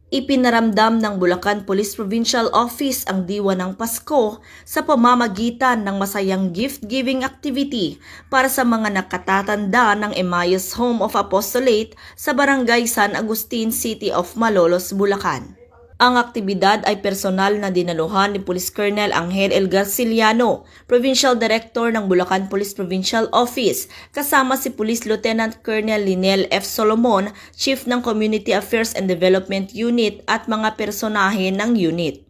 Ipinaramdam ng Bulacan Police Provincial Office ang diwa ng Pasko sa pamamagitan ng masayang gift-giving activity para sa mga nakatatanda ng Emmaus Home of Apostolate sa Barangay San Agustin, City of Malolos, Bulacan. Ang aktibidad ay personal na dinaluhan ni Police Colonel Angel L. Garciliano, Provincial Director ng Bulacan Police Provincial Office, kasama si Police Lieutenant Colonel Linel F. Solomon, Chief ng Community Affairs and Development Unit at mga personahe ng unit.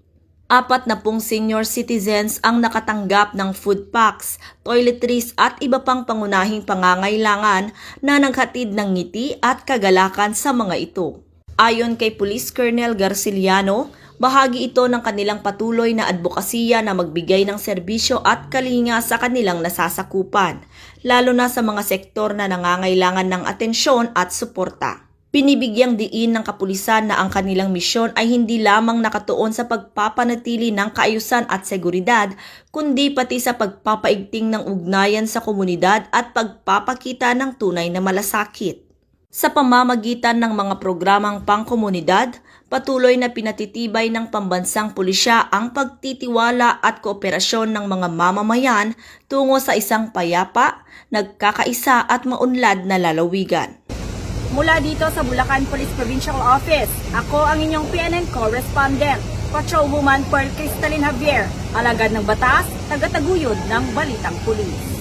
40 senior citizens ang nakatanggap ng food packs, toiletries at iba pang pangunahing pangangailangan na naghatid ng ngiti at kagalakan sa mga ito. Ayon kay Police Colonel Garciliano, bahagi ito ng kanilang patuloy na advokasya na magbigay ng serbisyo at kalinga sa kanilang nasasakupan, lalo na sa mga sektor na nangangailangan ng atensyon at suporta. Binibigyang diin ng kapulisan na ang kanilang misyon ay hindi lamang nakatuon sa pagpapanatili ng kaayusan at seguridad, kundi pati sa pagpapaigting ng ugnayan sa komunidad at pagpapakita ng tunay na malasakit. Sa pamamagitan ng mga programang pangkomunidad, patuloy na pinatitibay ng pambansang pulisya ang pagtitiwala at kooperasyon ng mga mamamayan tungo sa isang payapa, nagkakaisa at maunlad na lalawigan. Mula dito sa Bulacan Police Provincial Office, ako ang inyong PNN correspondent, Patrolwoman Pearl Crystalline Javier, alagad ng batas, tagataguyod ng Balitang Pulis.